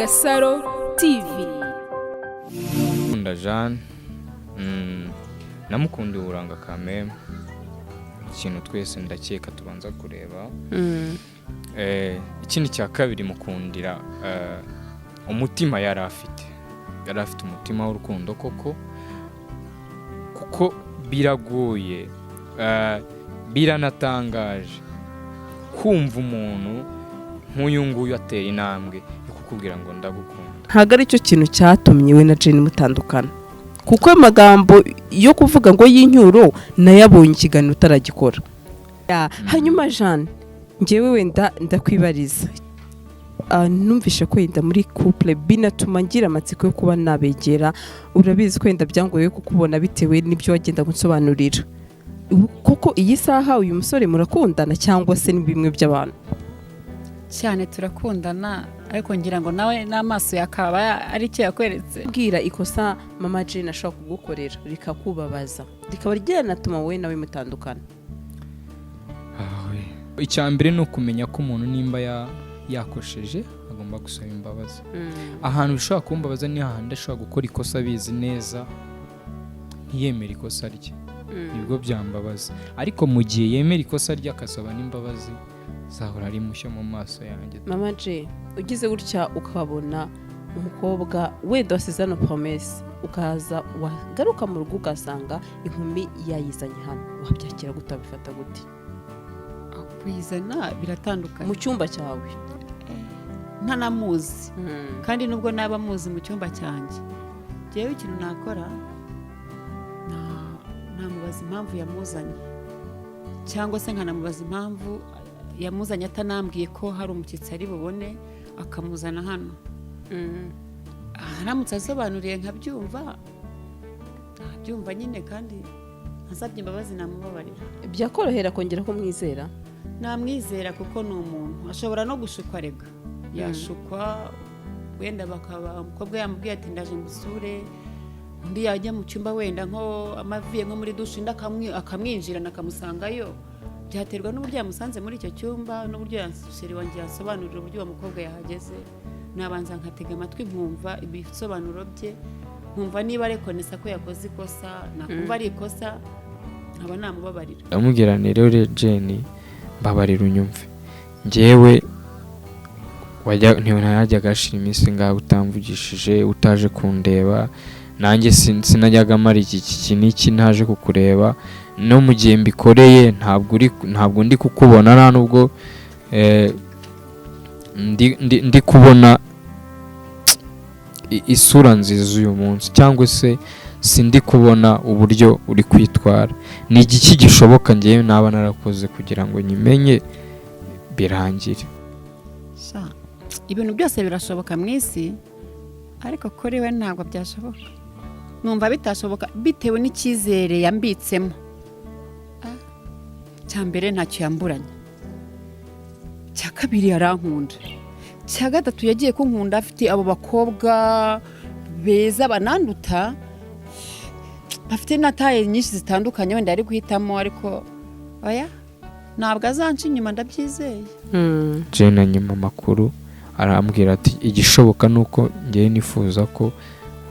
Gasaro TV. Nkunda Jean namukundiye uranga kameme ikintu twese ndakeka tubanza kureba ikindi cya kabiri mukundira umutima yari afite umutima w'urukundo kuko biragoye biranatangaje kumva umuntu nk'uyu nguyu atera intambwe yo kukubwira ngo ndagukunda. Ntago ari cyo kintu cyatumye we na Jane mutandukana, kuko amagambo yo kuvuga ngo y'inyuro nayabonye ikiganiro utaragikora. Hanyuma Jean, njyewe wenda ndakwibariza, numvishe ko yenda muri couple binatuma ngira amatsiko yo kuba nabegera. Urabizi ko yenda byangoye kukubona bitewe n'ibyo wagenda gusobanurira. Koko iyi saha uyu musore murakundana cyangwa se ni bimwe by'abantu? Cyane turakundana, ariko ngira ngo nawe n'amaso yakaba ari cyo yakweretse. Bwira ikosa mama Jane ashaka kugukorera rikakubabaza, rikaba ryanatuma wowe nawe mutandukana. Icyambere no kumenya ko umuntu nimba yakosheje agomba gusaba imbabazi. Ahantu bishobora kumbabaza ni hahandi ashobora gukora ikosa bizi neza ntiyemera ikosa rye, nibwo byambabaza. Ariko mu gihe yemera ikosa rye akasaba n'imbabazi, zahora ari mushyo mu maso yanjye. Mama Jane, ugize gutya ukabona umukobwa wenda wasezerano PROMESSE, ukaza wagaruka mu rugo ugasanga inkumi yayizanye hano, wabyakira gutabifata gute? Kwizana biratandukanye. Mu cyumba cyawe ntanamuzi, kandi nubwo naba muzi mu cyumba cyanjye, jewe ikintu nakora namubaza impamvu yamuzanye, cyangwa se nkanamubaza impamvu yamuzanye atanambwiye ko hari umukitsi ari bubone akamuzana hano. Aramutse asobanuriye nkabyumva nyine, kandi asabye imbabazi namubabarira. Byakorohera kongera ko mwizera? Namwizera kuko ni umuntu ashobora no gushukwa, rega yashukwa, wenda bakaba umukobwa yamubwiye ati ndaje ngusure, undi yajya mu cyumba wenda nko amaviye nko muri dushe akamwinjirana akamusangayo. Byaterwa n'uburyo yamusanze muri icyo cyumba n'uburyo yanseri wanjye yasobanurira uburyo uwo mukobwa yahageze. Nabanza nkatega amatwi nkumva ibisobanuro bye, nkumva niba rekonesa ko yakoze ikosa, nakumva ari ikosa nkaba namubabarira. Ndamubwira nti rero Jane, mbabarira unyumve, njyewe ntiyajyaga ashira iminsi ngaho utamvugishije, utaje kundeba, nanjye sinajyaga mara iki n'iki ntaje kukureba. No mu gihe mbikoreye ntabwo ndi kukubona, nta nubwo ndi kubona isura nziza uyu munsi, cyangwa se sindi kubona uburyo uri kwitwara. Ni igiki gishoboka njyewe naba narakoze kugira ngo nyimenye birangire? Ibintu byose birashoboka mu isi, ariko kuri we ntabwo byashoboka. Numva bitashoboka bitewe n'icyizere yambitsemo. Cyambere ntacyo yamburanye, cya kabiri yarankunda, cya gatatu yagiye kunkunda afite abo bakobwa beza bananduta, afite na taye nyinshi zitandukanye wenda ari guhitamo, ariko oya ntabwo azanca inyuma, ndabyizeye. Jane nyuma makuru arambwira ati igishoboka nuko ngiye nifuza ko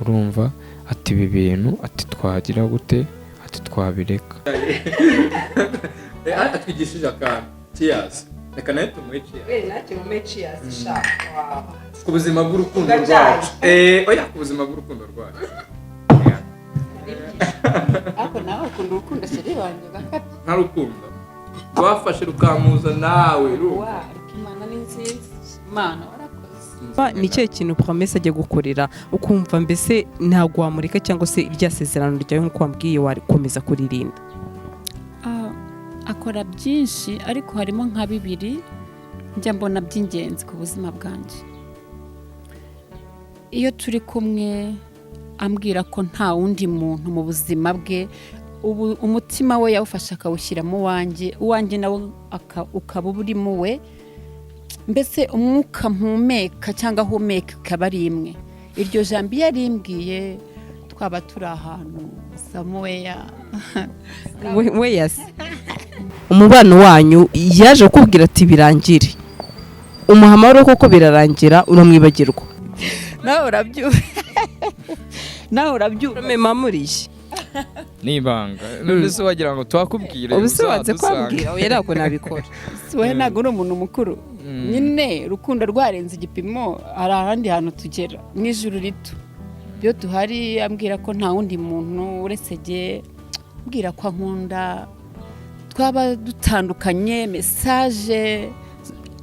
urumva ati ibi bintu ati twagira gute, ati twabireka. Atwigishije akantu cheers, reka nayo tumuhe cheers. Nacyo mu cheers shaka ku buzima bw'urukundo rwacu. Oya ku buzima bw'urukundo rwacu. Ako nawe ukunda urukundo seri wanjye gafata. Nta rukundo wafashe rukamuza nawe ruwa Imana ni nziza, Imana warakoze. Ni cyo kintu PROMESSE ajya gukorera ukumva mbese ntabwo wamureka, cyangwa se irya sezerano ryawe nk'uko wambwiye warikomeza kuririnda? Akora byinshi, ariko harimo nka bibiri njya mbona by'ingenzi ku buzima bwanjye. Iyo turi kumwe ambwira ko nta wundi muntu mu buzima bwe, umutima we yawufasha akawushyira mu uwanjye nawe ukaba urimo we, mbese umwuka mpumeka cyangwa ahumeka ukaba ari imwe. Iryo jambo iyo arimbwiye twaba turi ahantu samuweya weyasi umubano wanyu yaje kukubwira ati birangire, umuhamaro koko birarangira uramwibagirwa? nawe urabyumva mema muriye nibanga none se wagira ngo twakubwire ubusobanze kwabwira oya ntabwo nabikora wowe ntabwo uri umuntu mukuru nyine urukundo rwarenze igipimo hari ahandi hantu tugera n'ijuru rito iyo tuhari ambwira ko nta wundi muntu uretse jye ambwira ko ankunda twaba dutandukanye mesaje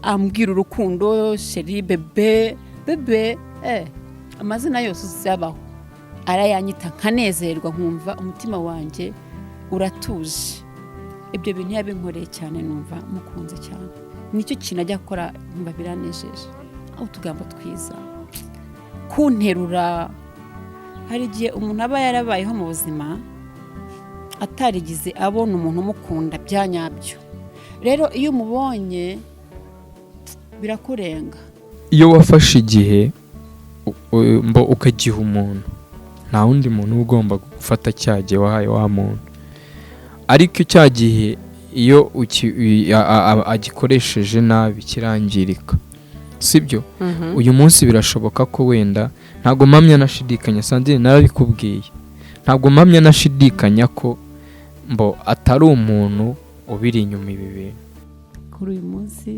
ambwira urukundo sheri bebe amazina yose uzabaho arayanyita nkanezerwa nkumva umutima wanjye uratuje ibyo bintu yabinkoreye cyane numva mukunze cyane nicyo kintu ajya akora numva biranejeje aho utugambo twiza kunterura hari igihe umuntu aba yarabayeho mu buzima atarigize abona umuntu umukunda bya nyabyo rero iyo umubonye birakurenga iyo wafashe igihe ukagiha umuntu nta wundi muntu ugomba gufata cyagihe wahaye wa muntu ariko cyagihe iyo agikoresheje nabi kirangirika sibyo uyu munsi birashoboka ko wenda ntago mpamya nashidikanya Sandrine narabikubwiye ntago mpamya nashidikanya ko atari umuntu ubiri inyuma ibi bintu kuri uyu munsi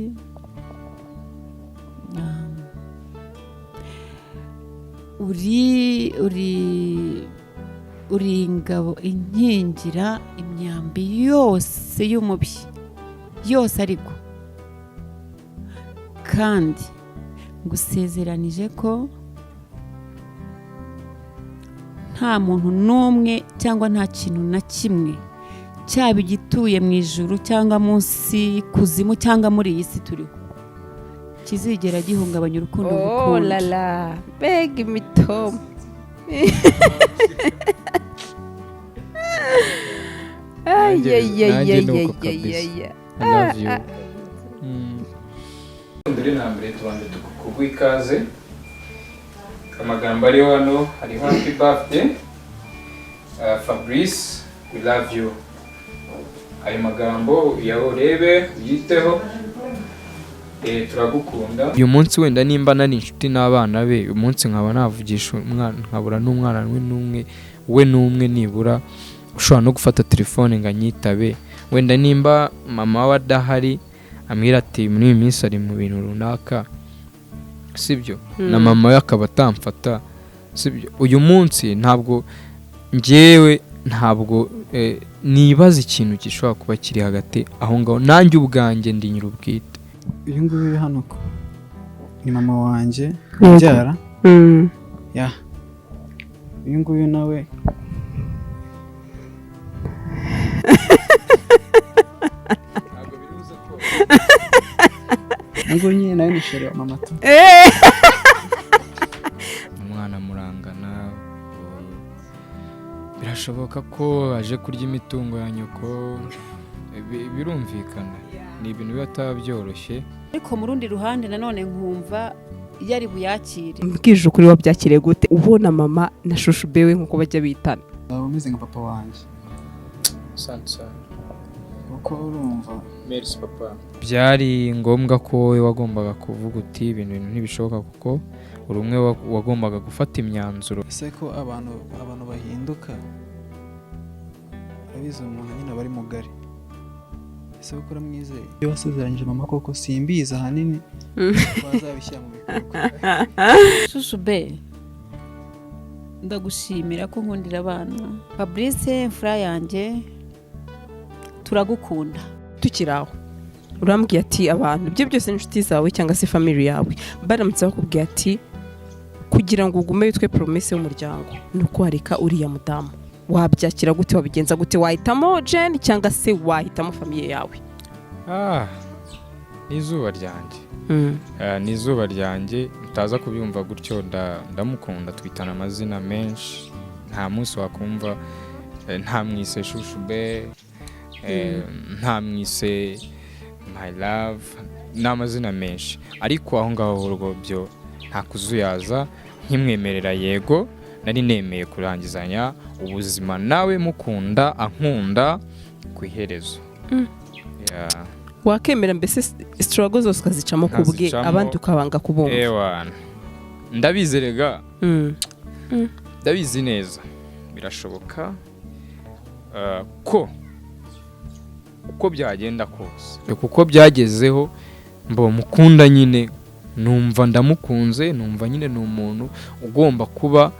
uri ingabo inkingira imyambi yose y'umubi yose ariko kandi ngusezeranije ko nta muntu n'umwe cyangwa nta kintu na kimwe cyaba igituye mu ijuru cyangwa munsi kuzimu cyangwa muri iyi si turiho kizigera gihungabanya urukundo oh la la beg imitomo nduri nambere tubanje tukugwa ikaze amagambo ari hano hariho happy birthday Fabrice we love you ayo magambo urebe uyiteho turagukunda uyu munsi wenda nimba nari inshuti n'abana be uyu munsi nkaba navugisha umwana nkabura n'umwana n'umwe nibura ushobora no gufata telefone ngo anyitabe wenda nimba mama we adahari amwira ati muri iyi minsi ari mu bintu runaka sibyo na mama we akaba atamfata sibyo uyu munsi ntabwo njyewe nibaza ikintu gishobora kuba kiri hagati aho ngaho nanjye ubwanjye ndi nyir'ubwite uyu nguyu uri hano ko ni mama wanjye ubyara ya uyu nguyu nawe ngo nyine nawe nishera mama tu umwana murangana birashoboka ko aje kurya imitungo ya nyoko birumvikana ni ibintu biba byoroshye ariko mu rundi ruhande nanone nkumva yari buyakire mbwije ukuri wabyakiriye gute ubona mama na shushu bewe nkuko bajya bitana umeze nka papa wanjye sansa uko urumva merci papa byari ngombwa ko wowe wagombaga kuvuga uti ibintu ntibishoboka kuko uri umwe wagombaga gufata imyanzuro ese ko abantu bahinduka abize umuntu nyine bari mugari ese ukora mwizeye iyo wasezeranyije mama koko simbiza ahanini wazabishyira mu bikorwa shushu be ndagushimira ko nkundira abana Fabrice imfura yanjye turagukunda tukiraho urambwiye ati abantu ibyo byose n'inshuti zawe cyangwa se family yawe baramutse bakubwiye ati kugira ngo ugume witwe promesse y'umuryango nuko harika uriya mudamu wabyakira gute wabigenza gute wahitamo Jane cyangwa se wahitamo family yawe n'izuba ryanjye n'izuba ryanjye utaza kubyumva gutyo ndamukunda twitana amazina menshi nta munsi wakumva nta mwise shushu be nta mwise my love n'amazina menshi ariko aho ngaho urwo byo nta kuzuyaza nkimwemerera yego nari nemeye kurangizanya ubuzima nawe mukunda ankunda ku iherezo wakemera mbese struggle zose ukazicamo kubwe abandi ukabanga kubumva ndabizerega ndabizi neza birashoboka ko uko byagenda kose kuko byagezeho mbo mukunda nyine numva ndamukunze numva nyine ni umuntu ugomba kuba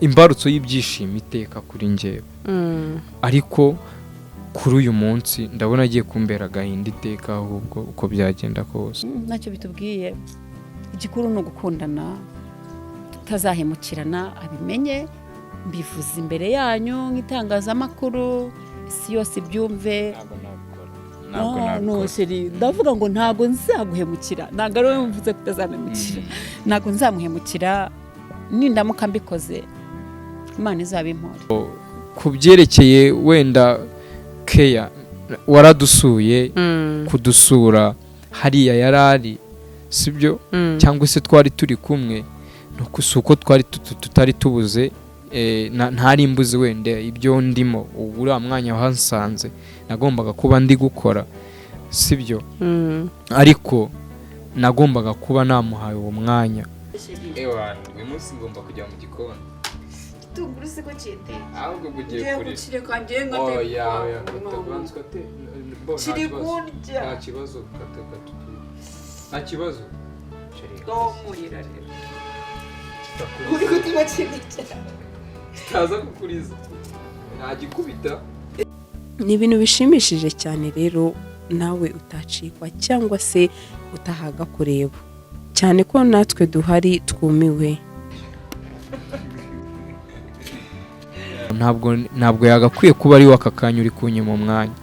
imbarutso y'ibyishimo iteka kuri njyewe ariko kuri uyu munsi ndabona agiye kumbera agahinda iteka ahubwo uko byagenda kose ntacyo bitubwiye igikuru ni ugukundana tutazahemukirana abimenye mbivuze imbere yanyu nk'itangazamakuru isi yose ibyumve ndavuga ngo ntabwo nzaguhemukira ntabwo ari wowe mvuze kutazamemukira ntabwo nzamuhemukira nindamuka mbikoze Imana izabimpore ku byerekeye wenda keya waradusuye kudusura hariya yarari sibyo cyangwa se twari turi kumwe nuko uko twari tutari tubuze ntari imbuzi wenda ibyo ndimo uriya mwanya wahasanze nagombaga kuba ndi gukora sibyo ariko nagombaga kuba namuhaye uwo mwanya uyu munsi ngomba kujya mu gikoni tuguru siko cyete ahubwo bugiye kuri kire kangiye kiri kurya nta kibazo nta kibazo murira rero uri kutima cyigicya taza kukuriza ntagikubita ni ibintu bishimishije cyane rero nawe utacikwa cyangwa se utahaga kureba cyane ko natwe duhari twumiwe ntabwo yagakwiye kuba ari waka kanya uri kunyima umwanya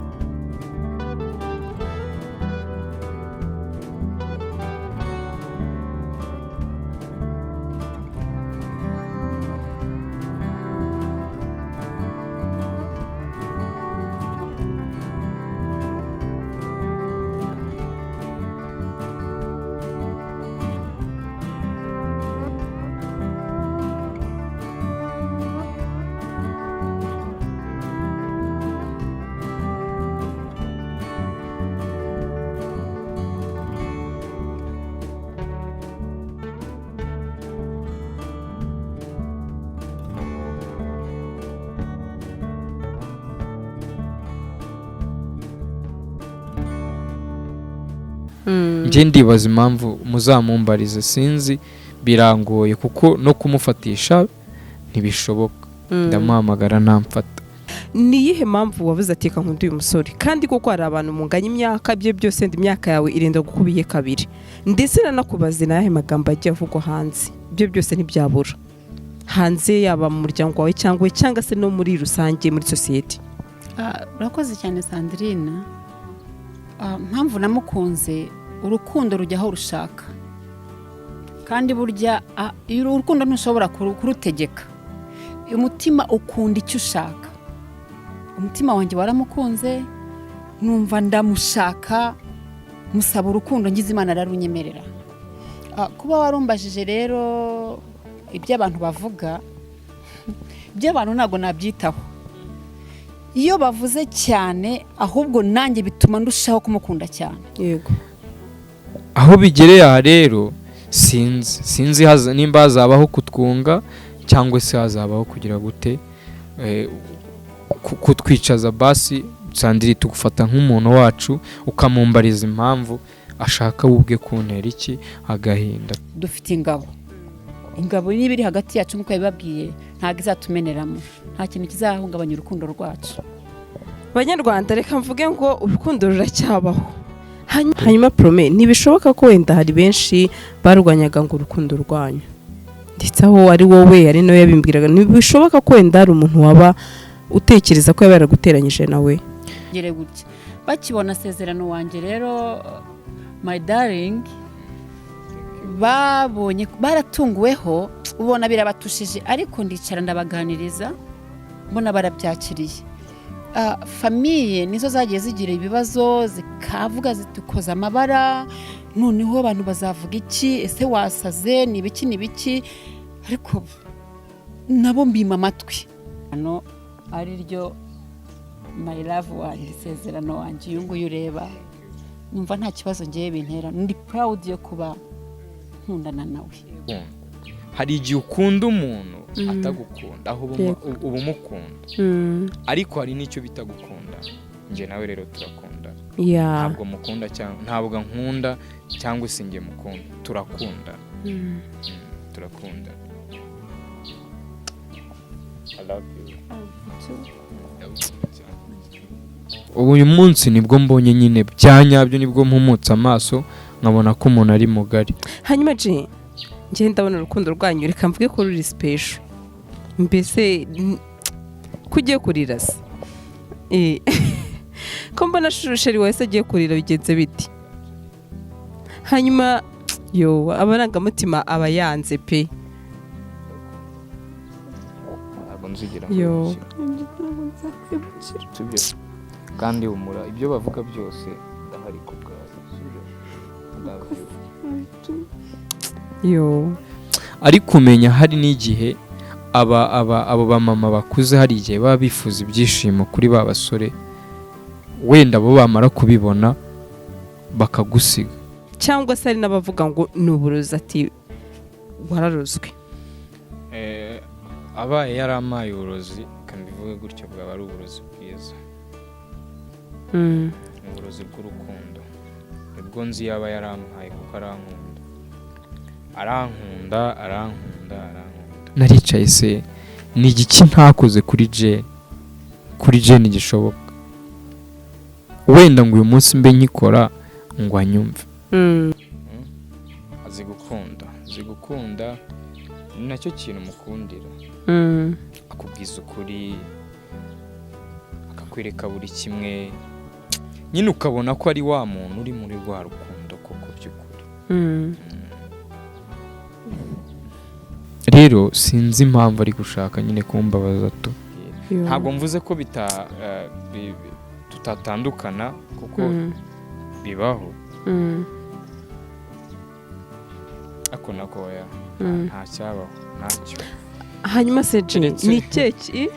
njye ndibaza impamvu muzamumbarize sinzi birangoye kuko no kumufatisha ntibishoboka ndamuhamagara ntamfata ni iyihe mpamvu wavuze ati reka nkunda uyu musore kandi koko hari abantu munganya imyaka bye byose ndi imyaka yawe irenda gukubiye kabiri ndetse nanakubaze nahe magambo agiye avugwa hanze byo byose ntibyabura hanze yaba mu muryango wawe cyangwa se no muri rusange muri sosiyete urakoze cyane Sandrine mpamvu namukunze urukundo rujya aho rushaka kandi burya urukundo ntushobora kurutegeka umutima ukunda icyo ushaka umutima wanjye waramukunze numva ndamushaka musaba urukundo ngize Imana ararunyemerera kuba warumbajije rero ibyo abantu bavuga ibyo abantu ntabwo nabyitaho iyo bavuze cyane ahubwo nanjye bituma ndushaho kumukunda cyane yego aho bigereye aha rero sinzi nimba hazabaho kutwunga cyangwa se hazabaho kugira gute kutwicaza basi Sandrine tugufata nk'umuntu wacu ukamumbariza impamvu ashaka ubwe kuntera iki agahinda dufite ingabo niba iri hagati yacu nk'uko yabibabwiye ntabwo izatumeneramo nta kintu kizahungabanya urukundo rwacu Banyarwanda reka mvuge ngo urukundo ruracyabaho hanyuma Prome ntibishoboka ko wenda hari benshi barwanyaga ngo urukundo rwanyu ndetse aho ari wowe ari nawe yabimbwiraga ntibishoboka ko wenda hari umuntu waba utekereza ko yaba yaraguteranyije nawe ngere gutya bakibona asezerano wanjye rero my darling babonye baratunguweho ubona birabatushije ariko ndicara ndabaganiriza mbona barabyakiriye famiye nizo zagiye zigira ibibazo zikavuga zitukoza amabara noneho abantu bazavuga iki ese wasaze ni ibiki ariko nabo mbima amatwi hano ari ryo my love wanjye isezerano wanjye uyu nguyu ureba numva nta kibazo ngiye bintera ndi proud yo kuba nkundana nawe. Hari igihe ukunda umuntu atagukunda aho uba umukunda, ariko hari n'icyo bita gukunda. Njye nawe rero turakunda, ntabwo mukunda cyangwa ntabwo nkunda cyangwa se njye mukunda, turakunda. Turakunda. I love you. Uyu munsi nibwo mbonye nyine byanyabyo, nibwo mpumutse amaso nkabona ko umuntu ari mugari. Hanyuma je njye ndabona urukundo rwanyu, reka mvuge ko ruri special. Mbese kugiye kurira se ko mbona sheri wese agiye kurira bigenze biti. Hanyuma yo amarangamutima aba yanze pe. Ntabwo nzigira yo kandi umura ibyo bavuga byose ndahari ku bwawe. yo ariko umenya hari n'igihe abo bamama bakuze hari igihe baba bifuza ibyishimo kuri ba basore, wenda bo bamara kubibona bakagusiga, cyangwa se hari n'abavuga ngo ni uburozi, ati wararozwe. Abaye yari amaye uburozi, kandi bivuge gutyo bwaba ari uburozi bwiza. Uburozi bw'urukundo nibwo nzi yaba yarampaye, kuko arankunda. Naricaye se ni igiki ntakoze kuri Jane gishoboka, wenda ngo uyu munsi mbe nkikora ngo anyumve. azi gukunda ni nacyo kintu mukundira. Akubwiza ukuri, akakwereka buri kimwe, nyine ukabona ko ari wa muntu uri muri rwa rukundo koko by'ukuri. Rero sinzi impamvu ari gushaka nyine kumbabaza tu. Ntabwo mvuze ko tutatandukana kuko bibaho, ako nako nta cyabaho ntacyo. Hanyuma se ni keki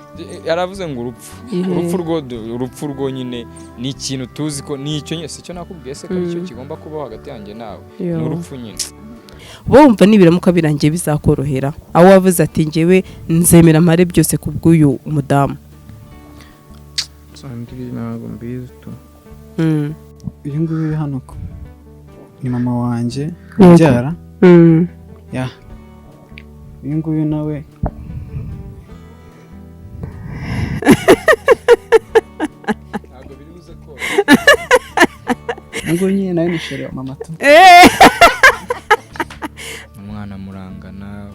yaravuze ngo urupfu rwo nyine ni ikintu tuzi ko nicyo nyese cyo nakubwiye se ko nicyo kigomba kubaho hagati yanjye nawe, ni urupfu nyine. Bumva nibiramuka birangiye bizakorohera, aho wavuze ati njyewe nzemera amare byose kubw'uyu mudamu. Sandrine ntabwo mbizi tu. Uyu nguyu hano ko ni mama wanjye ubyara. Ya uyu nguyu nawe ntabwo biri buze ko ngo nyine nawe ni sheri wa mama tu. Umwana murangana,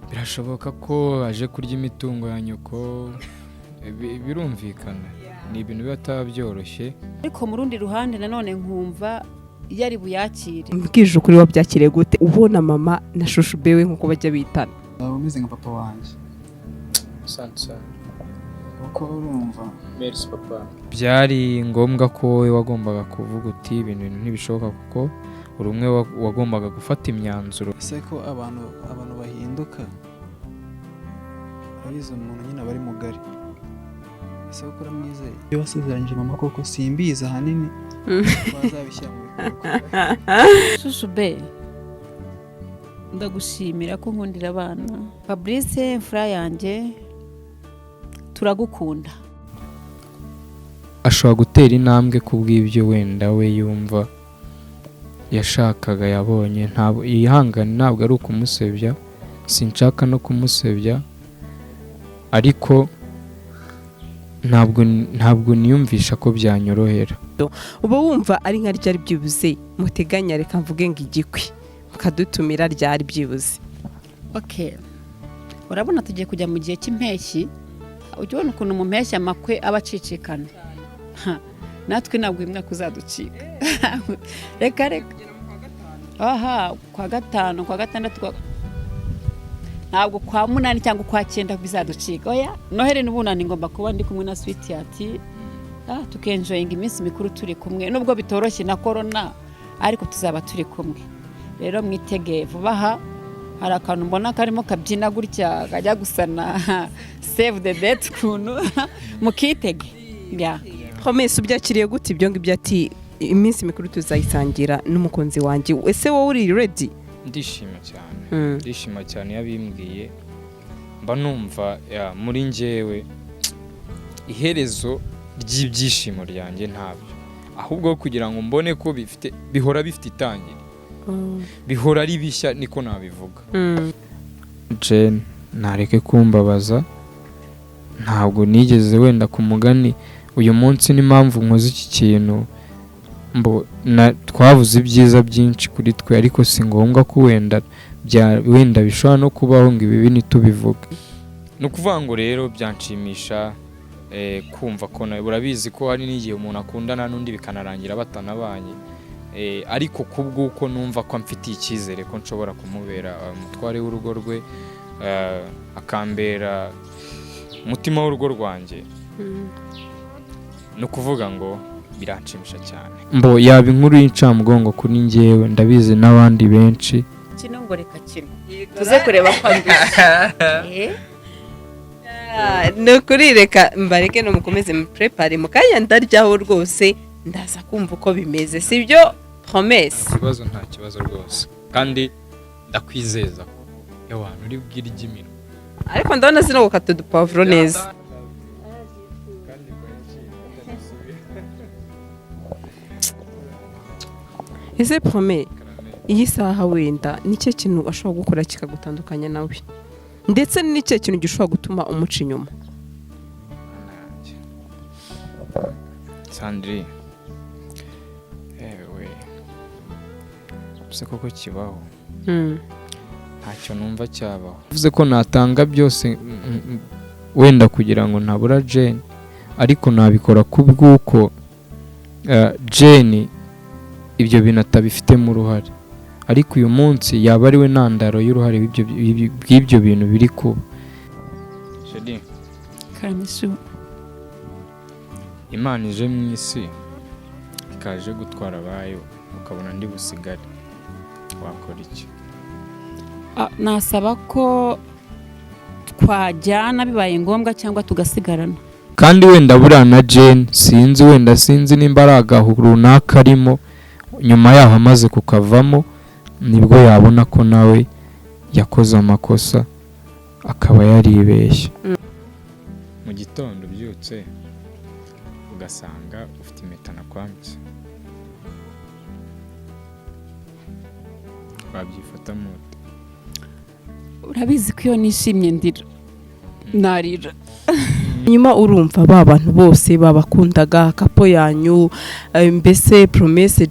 birashoboka ko aje kurya imitungo ya nyoko, birumvikana, ni ibintu biba byoroshye. Ariko mu rundi ruhande nanone nkumva yari buyakire. Mbwije ukuri wabyakiriye gute ubona mama na shushu bewe nkuko bajya bitana? Baba umeze nka papa wanjye. Sansa uko urumva. Merci papa. Byari ngombwa ko wowe wagombaga kuvuga uti ibintu ntibishoboka, kuko uri umwe wagombaga gufata imyanzuro. Ese ko abantu bahinduka, arizo umuntu nyine aba ari mugari. Ese ko uramwizeye? Iyo wasezeranyije mama koko simbiza ahanini bazabishyira mu bikorwa. Shushu be ndagushimira ko nkundira abana. Fabrice mfura yanjye turagukunda. Ashobora gutera intambwe kubw'ibyo wenda we yumva yashakaga yabonye. Ntabwo yihangane, ntabwo ari ukumusebya, sinshaka no kumusebya, ariko ntabwo niyumvisha ko byanyorohera. Uba wumva ari nka ryari byibuze muteganya, reka mvuge ngo igikwi mukadutumira ryari byibuze. Okay, urabona tugiye kujya mu gihe cy'impeshyi, ujya ubona ukuntu mu mpeshyi amakwe aba acicikana. Natwe ntabwo uyu mwaka uzaducika. Reka aha kwa gatanu, kwa gatandatu, ntabwo kwa munani cyangwa kwa cyenda bizaducika. Oya, Noheli n'ubunani ngomba kuba ndi kumwe na sweetheart, tukenjoyinga iminsi mikuru turi kumwe, nubwo bitoroshye na corona, ariko tuzaba turi kumwe. Rero mwitegeye vuba aha, hari akantu mbona karimo kabyina gutya kajya gusana save the date kuntu mukitege. PROMESSE ubyakiriye gute ibyo ngibyo, ati iminsi mikuru tuzayisangira n'umukunzi wanjye. Ese wowe uri ready? Ndishima cyane. Ndishima cyane yabimbwiye. Mba numva muri njyewe iherezo ry'ibyishimo ryanjye ntabyo. Ahubwo kugira ngo mbone ko bihora bifite itangira. Bihora ari bishya niko nabivuga. Jane nareke kumbabaza. Ntabwo nigeze wenda ku mugani uyu munsi n'impamvu nkoze iki kintu twavuze ibyiza byinshi kuri twe ariko si ngombwa ko wenda bishobora no kubaho ngo ibi ntitubivuge. Ni ukuvuga ngo rero byanshimisha kumva ko urabizi ko hari n'igihe umuntu akundana n'undi bikanarangira batanabanye, ariko kubw'uko numva ko amfitiye icyizere ko nshobora kumubera umutware w'urugo rwe, akambera umutima w'urugo rwanjye. Ni ukuvuga ngo biranshimisha cyane. Yaba inkuru y'incamugongo kuri njyewe, ndabizi n'abandi benshi. Kino ngo reka kino tuze kureba ko nukuri reka mbareke no mukomeze mu prepare mukanya ndaryaho rwose ndaza kumva uko bimeze, sibyo promesse? Nta kibazo rwose, kandi ndakwizeza ko abantu uri bwira igimino. Ariko ndabona zino gukata udupavuro neza. Ese promesse, iyi saha wenda nicyo kintu ashobora gukora kikagutandukanya nawe, ndetse n'icyo kintu gishobora gutuma umuca inyuma? Sandrine, ewe se koko kibaho? Ntacyo numva cyabaho. Uvuze ko natanga byose wenda kugira ngo ntabura Jane, ariko nabikora kubw'uko Jane ibyo bintu atabifitemo uruhare, ariko uyu munsi yaba ari we ntandaro y'uruhare bw'ibyo bintu biri kuba. Shedi Kamisu, Imana ije mu isi ikaje gutwara abayo, ukabona ndi busigare, wakora iki? Nasaba ko twajyana bibaye ngombwa cyangwa tugasigarana. Kandi wenda buriya na Jane sinzi nimba ari agahu runaka arimo, nyuma yaho amaze kukavamo nibwo yabona ko nawe yakoze amakosa akaba yaribeshye. Mu gitondo byutse ugasanga ufite impeta nakwambitse, wabyifata mute? Urabizi ko iyo nishimye ndira, narira. Nyuma urumva ba bantu bose babakundaga kapo yanyu, mbese promesse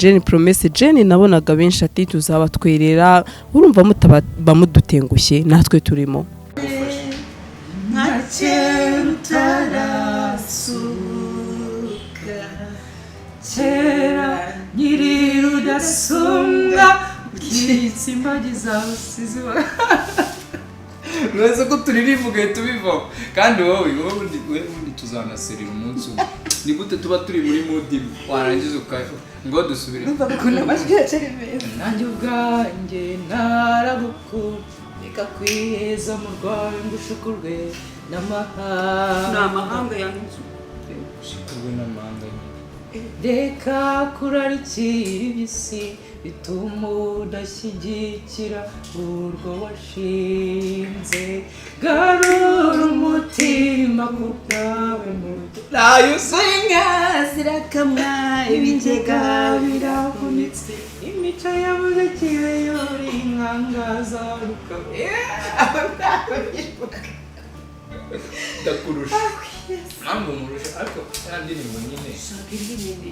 Jane nabonaga benshi ati tuzabatwerera, urumva bamudutengushye natwe turimo. Kera nyiri rudasumbwa kitsimbagiza usizi wa Nwaze ko turirivuge tubivaho, kandi wowe ubundi tuzanaserera umunsi umwe. Ni gute tuba turi muri mood warangiza ngo dusubire Kuna majya cyari meza. Nanjye ubwanjye naragukunda kwiheza mu Rwanda ngushukurwe n'amahanga yanzu. Shukurwe n'amahanga. Reka kurarikira ibisi bituma udashyigikira urwo washinze, garura umutima ku bwawe muto. Nayo usenga zirakamwa ibigega birahunitse, imico yaburekire yori inkangaza rukaba ndakurusha ntabwo murusha, ariko kandi ndirimbo nyine shaka indirimbo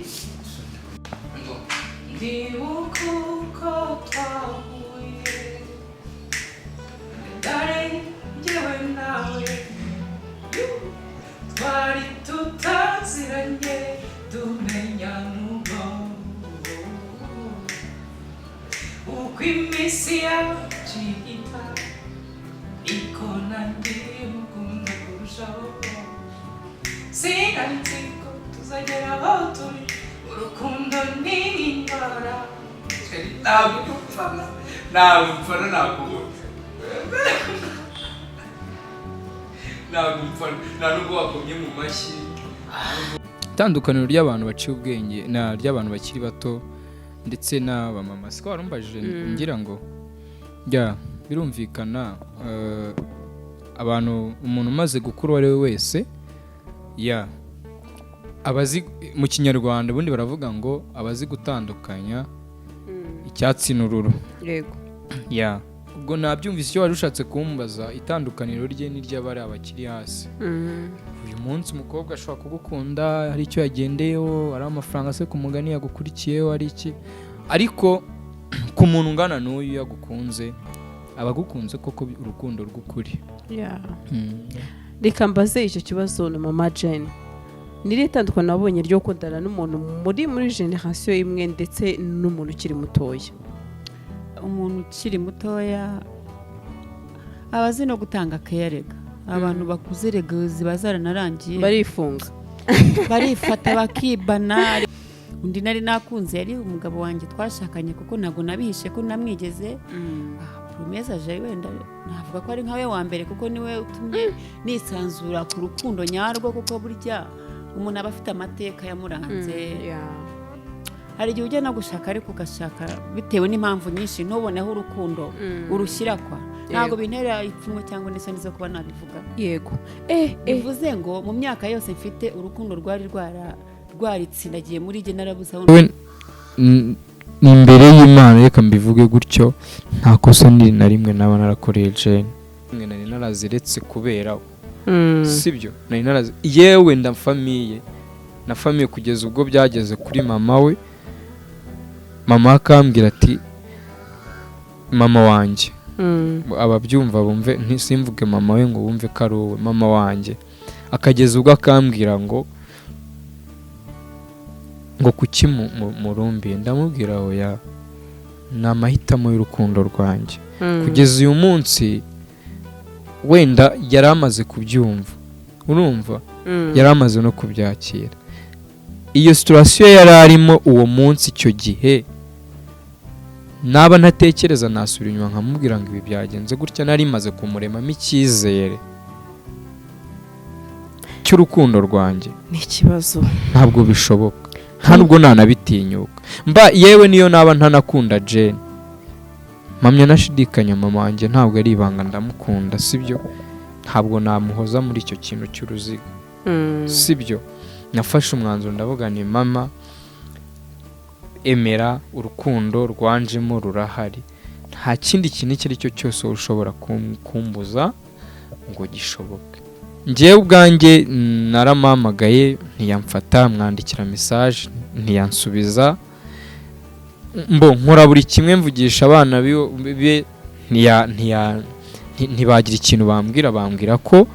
ndibuka uko twahuye, dare njyewe nawe twari tutaziranye tumenya n'ubwo uko iminsi yacu ihita, iko nanjye mukunda kurushaho. Sinari nzi ko tuzagera aho turi, urukundo ni indwara. Ntabwo upfana nakubona, ntabwo upfana, nta nubwo wakomye mu mashyi. itandukaniro ry'abantu baciye ubwenge ry'abantu bakiri bato ndetse n'abamama siko warumbajije ngira ngo birumvikana abantu umuntu umaze gukura uwo ari we wese abazi mu kinyarwanda ubundi baravuga ngo abazi gutandukanya icyatsi n'ururo. Yego. Ubwo nabyumvise icyo wari ushatse kumbaza itandukaniro rye n'iry'abari abakiri hasi. Uyu munsi umukobwa ashobora kugukunda hari icyo yagendeyeho, ari amafaranga se ku mugani yagukurikiyeho ari iki, ariko ku muntu ungana n'uyu yagukunze abagukunze koko urukundo rw'ukuri. Reka mbaze icyo kibazo na mama Jane. Niri tandukana nabonye ryo kundana n'umuntu muri generation imwe ndetse n'umuntu ukiri mutoya. Umuntu ukiri mutoya abazi no gutanga kayarega. Abantu bakuze rega ziba zaranarangiye barifunga barifata bakibana. Undi nari nakunze yari umugabo wanjye twashakanye kuko ntago nabihishe ko namwigeze. PROMESSE aje wenda navuga ko ari nkawe wa mbere kuko niwe utumye nisanzura ku rukundo nyarwo kuko burya umuntu aba afite amateka yamuranze. Hari igihe ujya no gushaka ariko ugashaka bitewe n'impamvu nyinshi ntuboneho urukundo urushyira kwa ntabwo bintera ipfunwe cyangwa n'isoni zo kuba nabivuga. Yego. Bivuze ngo mu myaka yose mfite urukundo rwaritsindagiye muri jye narabuze aho ni imbere y'Imana reka mbivuge gutyo nta kosa ni na rimwe naba narakoreye Jane. Nari naraziretse kubera sibyo nari narazi yewe na famiye kugeza ubwo byageze kuri mama we. Mama akambwira ati mama wanjye ababyumva bumve ntisimvuge mama we ngo bumve ko ari wowe mama wanjye. Akageza ubwo akambwira ngo kuki murumbiye, ndamubwira oya ni amahitamo y'urukundo rwanjye. Kugeza uyu munsi wenda yari amaze kubyumva, urumva yari amaze no kubyakira. Iyo situation yari arimo uwo munsi icyo gihe naba ntatekereza nasubira inyuma nkamubwira ngo ibi byagenze gutya, nari maze kumuremamo icyizere cy'urukundo rwanjye. Ni ikibazo ntabwo bishoboka, nta nubwo nanabitinyuka. Yewe niyo naba ntanakunda Jane mpamya nashidikanya mama wanjye ntabwo ari ibanga ndamukunda, sibyo ntabwo namuhoza muri icyo kintu cy'uruziga, sibyo. Nafashe umwanzuro ndavuga ni mama emera urukundo rwanjemo rurahari, nta kindi kintu icyo ari cyo cyose ushobora kumbuza ngo gishoboke. Njyewe ubwanjye naramamagaye ntiyamfata, mwandikira message ntiyansubiza, nkora buri kimwe mvugisha abana be ntibagira ikintu bambwira ko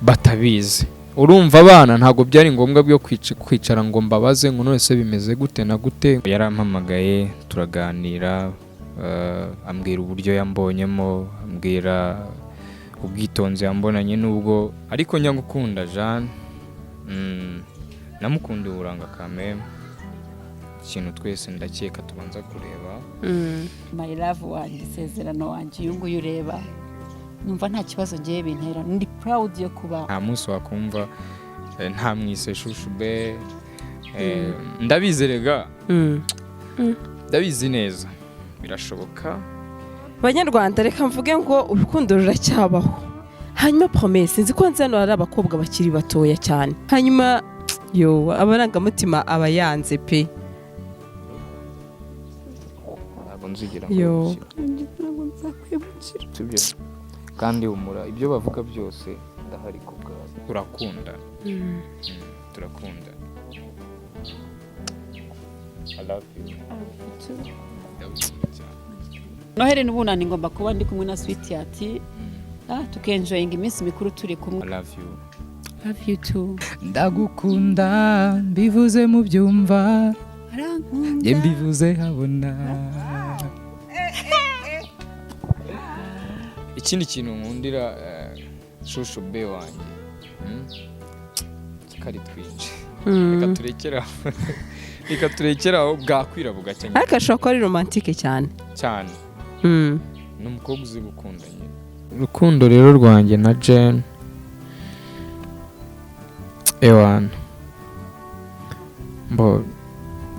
batabizi. Urumva abana ntabwo byari ngombwa byo kwicara ngo mbabaze ngo none se bimeze gute na gute. Yarampamagaye turaganira, ambwira uburyo yambonyemo, ambwira ubwitonzi yambonanye nubwo ariko nyagukunda Jean namukundiye uburanga kameme, ikintu twese ndakeka tubanza kureba. My love wanjye isezerano wanjye uyu nguyu ureba numva nta kibazo ngiye bintera, ndi proud yo kuba nta munsi wakumva nta mwise shushube. Ndabizerega ndabizi neza birashoboka. Banyarwanda reka mvuge ngo urukundo ruracyabaho. Hanyuma PROMESSE nzi ko hano hari abakobwa bakiri batoya cyane, hanyuma abarangamutima aba yanze pe. Ntabwo nzigira ngo kandi umura ibyo bavuga byose ndahari kubwa. Turakunda turakunda. I love you. Noheri n'ubunani ngomba kuba ndi kumwe na Sweetheart tukenjoyinga iminsi mikuru turi kumwe. I love you. Love you too. Ndagukunda mbivuze mu byumva, ye mbivuze habona. Ikindi kintu nkundira shushu be wanjye kari twinshi reka turekeraho bwakwira bugacya. Ariko ashobora kuba ari romantique cyane n'umukobwa uzi gukunda nyine. Urukundo rero rwanjye na Jane ewana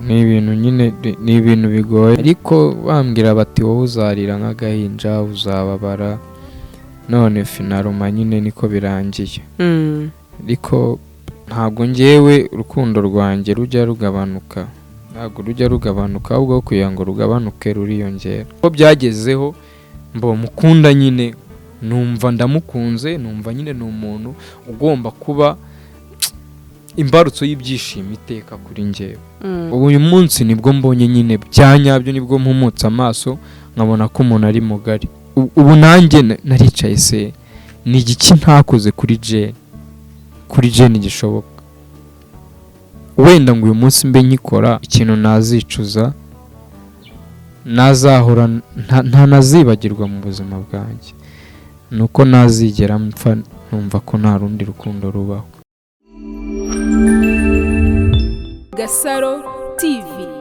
ni ibintu nyine ni ibintu bigoye ariko bambwira bati wowe uzarira nk'agahinja uzababara none finaruma nyine niko birangiye ariko ntabwo ngewe urukundo rwanjye rujya rugabanuka ahubwo kugira ngo rugabanuke ruriyongera ko byagezeho mukunda nyine numva ndamukunze numva nyine ni umuntu ugomba kuba imbarutso y'ibyishimo iteka kuri njyewe uyu munsi nibwo mbonye nyine byanyabyo nibwo mpumutse amaso nkabona ko umuntu ari mugari ubu nanjye naricaye se ni igiki ntakoze kuri Jane gishoboka wenda ngo uyu munsi mbe nkikora ikintu nazicuza nazahora ntanazibagirwa mu buzima bwanjye nuko nazigera mpfa numva ko nta rundi rukundo rubaho. Gasaro TV.